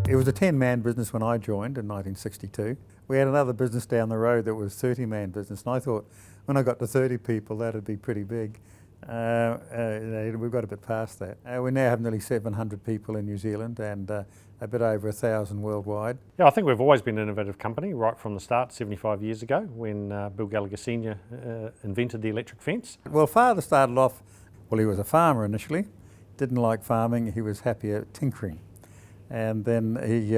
It was a 10-man business when I joined in 1962. We had another business down the road that was a 30-man business, and I thought when I got to 30 people that'd be pretty big. We've got a bit past that. We now have nearly 700 people in New Zealand and a bit over 1,000 worldwide. Yeah, I think we've always been an innovative company right from the start, 75 years ago, when Bill Gallagher Sr. Invented the electric fence. Well, Father started off, he was a farmer initially, didn't like farming, he was happier tinkering. And then he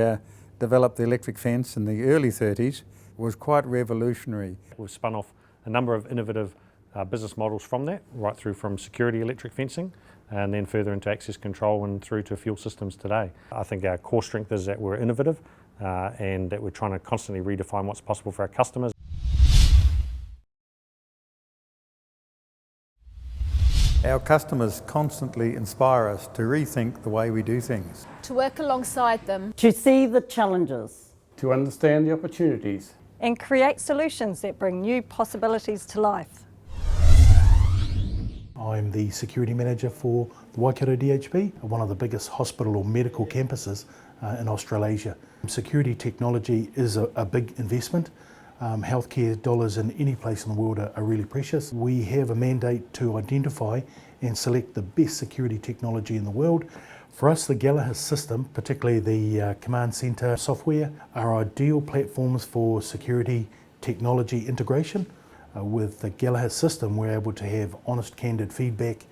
developed the electric fence in the early 30s. It was quite revolutionary. We've spun off a number of innovative business models from that, right through from security electric fencing and then further into access control and through to fuel systems today. I think our core strength is that we're innovative and that we're trying to constantly redefine what's possible for our customers. Our customers constantly inspire us to rethink the way we do things. To work alongside them. To see the challenges. To understand the opportunities. And create solutions that bring new possibilities to life. I'm the security manager for the Waikato DHB, one of the biggest hospital or medical campuses in Australasia. Security technology is a big investment. Healthcare dollars in any place in the world are really precious. We have a mandate to identify and select the best security technology in the world. For us, the Gallagher system, particularly the command centre software, are ideal platforms for security technology integration. With the Gallagher system, we're able to have honest, candid feedback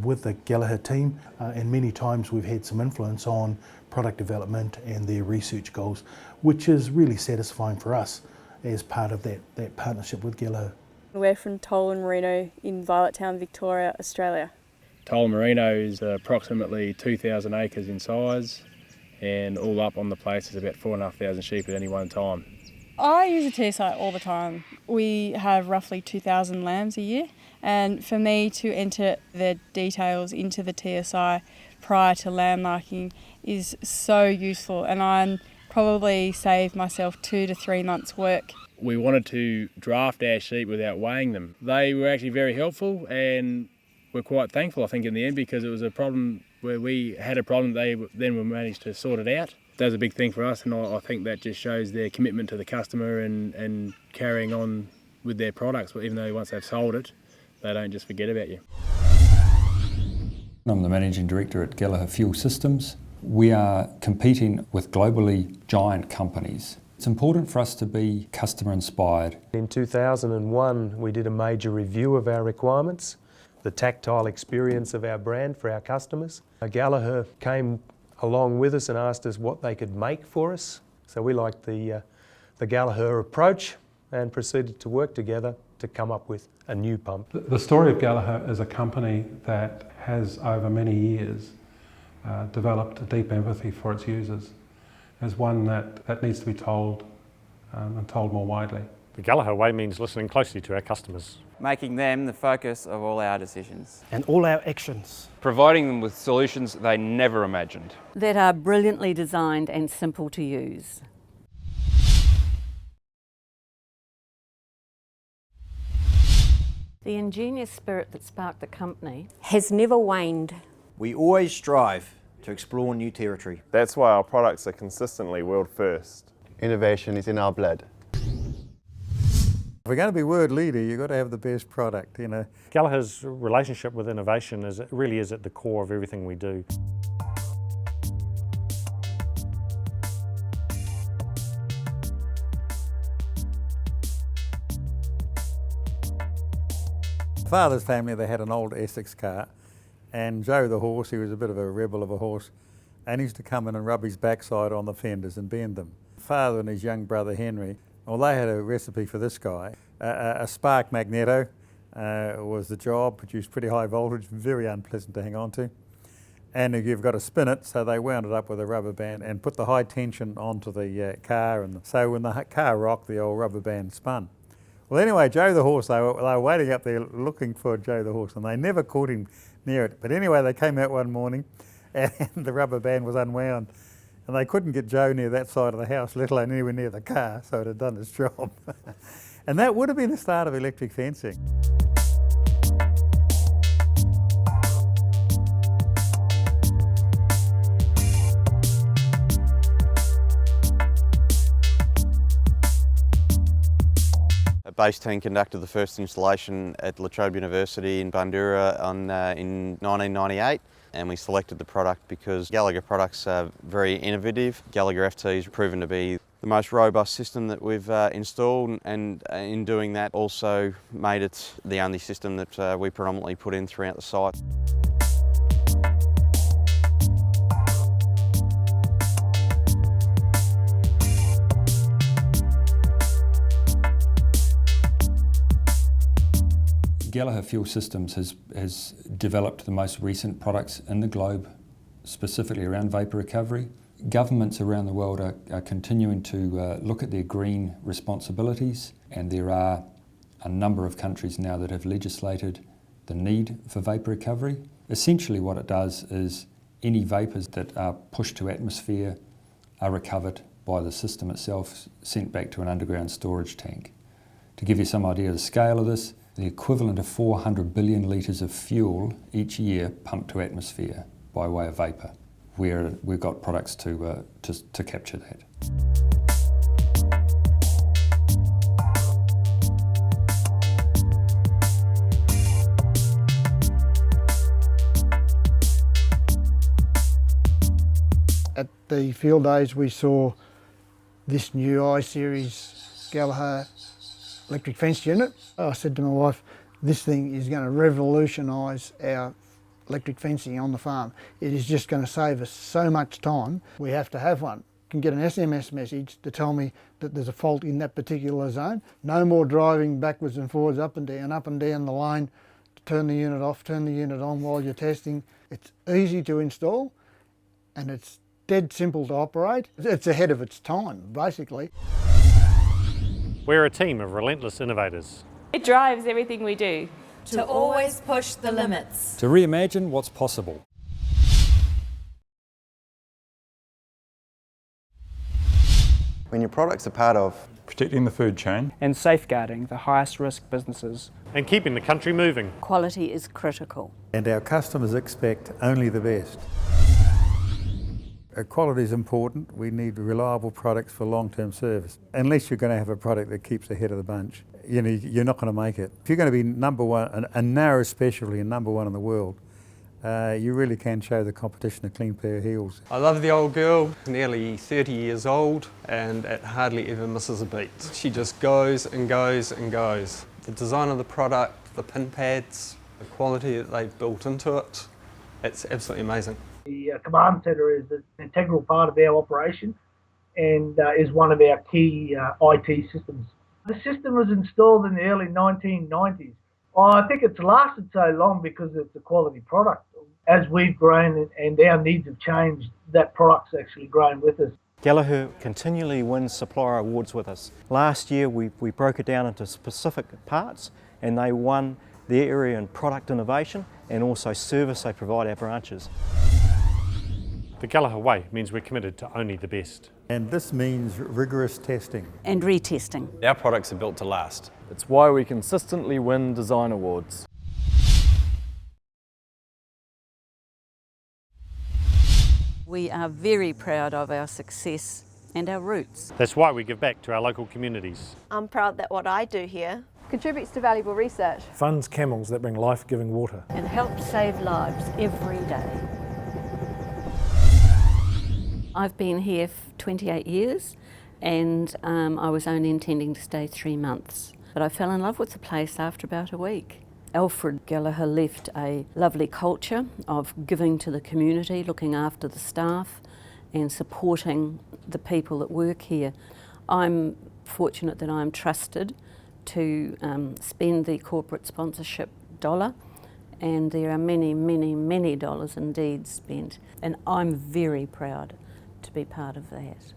with the Gallagher team, and many times we've had some influence on product development and their research goals, which is really satisfying for us as part of that partnership with Gallagher. We're from Toll and Merino in Violet Town, Victoria, Australia. Toll and Merino is approximately 2,000 acres in size, and all up on the place is about 4,500 sheep at any one time. I use a TSI all the time. We have roughly 2,000 lambs a year, and for me to enter the details into the TSI prior to lamb marking is so useful, and I'm probably save myself 2 to 3 months' work. We wanted to draft our sheep without weighing them. They were actually very helpful, and we're quite thankful, I think, in the end, because it was a problem where we had a problem, they then managed to sort it out. That was a big thing for us, and I think that just shows their commitment to the customer and carrying on with their products. Even though once they've sold it, they don't just forget about you. I'm the Managing Director at Gallagher Fuel Systems. We are competing with globally giant companies. It's important for us to be customer inspired. In 2001, we did a major review of our requirements, the tactile experience of our brand for our customers. Gallagher came along with us and asked us what they could make for us. So we liked the Gallagher approach and proceeded to work together to come up with a new pump. The story of Gallagher is a company that has over many years developed a deep empathy for its users, as one that needs to be told and told more widely. The Gallagher way means listening closely to our customers. Making them the focus of all our decisions. And all our actions. Providing them with solutions they never imagined. That are brilliantly designed and simple to use. The ingenious spirit that sparked the company has never waned. We always strive to explore new territory. That's why our products are consistently world first. Innovation is in our blood. If we're going to be world leader, you've got to have the best product, you know. Gallagher's relationship with innovation really is at the core of everything we do. Father's family, they had an old Essex car, and Joe the horse, he was a bit of a rebel of a horse, and he used to come in and rub his backside on the fenders and bend them. Father and his young brother Henry, well, they had a recipe for this guy. A spark magneto was the job, produced pretty high voltage, very unpleasant to hang on to. And you've got to spin it, so they wound it up with a rubber band and put the high tension onto the car, and so when the car rocked, the old rubber band spun. Well, anyway, Joe the horse, they were waiting up there looking for Joe the horse, and they never caught him near it. But anyway, they came out one morning, and the rubber band was unwound. And they couldn't get Joe near that side of the house, let alone anywhere near the car, so it had done its job. And that would have been the start of electric fencing. Space team conducted the first installation at La Trobe University in Bandura in 1998. And we selected the product because Gallagher products are very innovative. Gallagher FT has proven to be the most robust system that we've installed, and in doing that also made it the only system that we predominantly put in throughout the site. Gallagher Fuel Systems has developed the most recent products in the globe, specifically around vapour recovery. Governments around the world are continuing to look at their green responsibilities, and there are a number of countries now that have legislated the need for vapour recovery. Essentially what it does is any vapours that are pushed to atmosphere are recovered by the system itself, sent back to an underground storage tank. To give you some idea of the scale of this, the equivalent of 400 billion litres of fuel each year pumped to atmosphere by way of vapour, where we've got products to capture that. At the field days we saw this new I-Series Gallagher electric fence unit. I said to my wife, this thing is going to revolutionise our electric fencing on the farm. It is just going to save us so much time. We have to have one. I can get an SMS message to tell me that there's a fault in that particular zone. No more driving backwards and forwards, up and down the line to turn the unit off, turn the unit on while you're testing. It's easy to install and it's dead simple to operate. It's ahead of its time, basically. We're a team of relentless innovators. It drives everything we do. To always push the limits. To reimagine what's possible. When your products are part of protecting the food chain and safeguarding the highest risk businesses and keeping the country moving. Quality is critical. And our customers expect only the best. Quality is important. We need reliable products for long-term service. Unless you're going to have a product that keeps ahead of the bunch, you're not going to make it. If you're going to be number one, a narrow specialty and number one in the world, you really can show the competition a clean pair of heels. I love the old girl, nearly 30 years old, and it hardly ever misses a beat. She just goes and goes and goes. The design of the product, the pin pads, the quality that they've built into it, it's absolutely amazing. The command centre is an integral part of our operation and is one of our key IT systems. The system was installed in the early 1990s. I think it's lasted so long because it's a quality product. As we've grown and our needs have changed, that product's actually grown with us. Gallagher continually wins supplier awards with us. Last year we broke it down into specific parts and they won their area in product innovation and also service they provide our branches. The Gallagher way means we're committed to only the best. And this means rigorous testing. And retesting. Our products are built to last. It's why we consistently win design awards. We are very proud of our success and our roots. That's why we give back to our local communities. I'm proud that what I do here contributes to valuable research, funds camels that bring life-giving water, and helps save lives every day. I've been here for 28 years and I was only intending to stay 3 months. But I fell in love with the place after about a week. Alfred Gallagher left a lovely culture of giving to the community, looking after the staff and supporting the people that work here. I'm fortunate that I'm trusted to spend the corporate sponsorship dollar, and there are many, many, many dollars indeed spent, and I'm very proud to be part of that.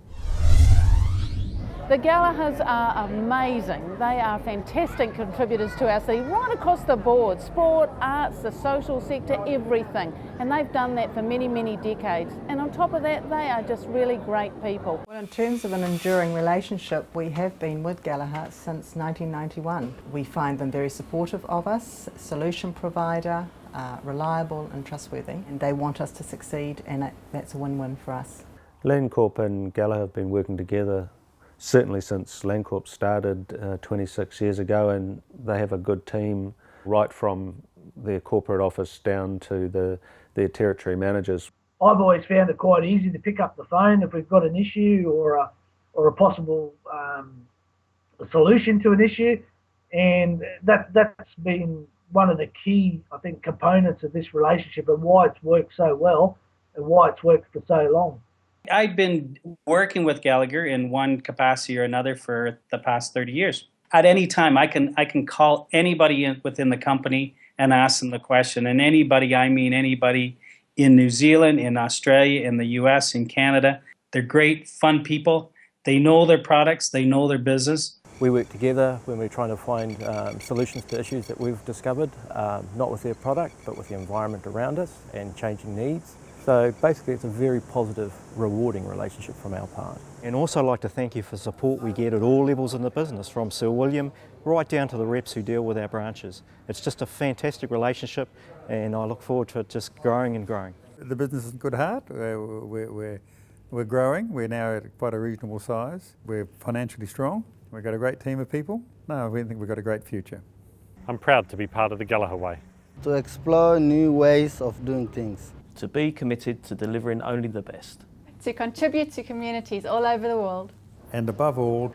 The Gallaghers are amazing. They are fantastic contributors to our city right across the board. Sport, arts, the social sector, everything. And they've done that for many, many decades. And on top of that, they are just really great people. Well, in terms of an enduring relationship, we have been with Gallagher since 1991. We find them very supportive of us, solution provider, reliable and trustworthy. And they want us to succeed, and that's a win-win for us. Landcorp and Gallagher have been working together certainly since Landcorp started 26 years ago, and they have a good team right from their corporate office down to their territory managers. I've always found it quite easy to pick up the phone if we've got an issue or a possible solution to an issue, and that's been one of the key, I think, components of this relationship and why it's worked so well and why it's worked for so long. I've been working with Gallagher in one capacity or another for the past 30 years. At any time, I can call anybody within the company and ask them the question. And anybody, I mean anybody in New Zealand, in Australia, in the US, in Canada. They're great, fun people. They know their products, they know their business. We work together when we're trying to find solutions to issues that we've discovered, not with their product, but with the environment around us and changing needs. So basically it's a very positive, rewarding relationship from our part. And also I'd like to thank you for support we get at all levels in the business, from Sir William right down to the reps who deal with our branches. It's just a fantastic relationship, and I look forward to it just growing and growing. The business is in good heart. We're growing. We're now at quite a reasonable size. We're financially strong. We've got a great team of people. No, we think we've got a great future. I'm proud to be part of the Gallagher way. To explore new ways of doing things. To be committed to delivering only the best. To contribute to communities all over the world. And above all,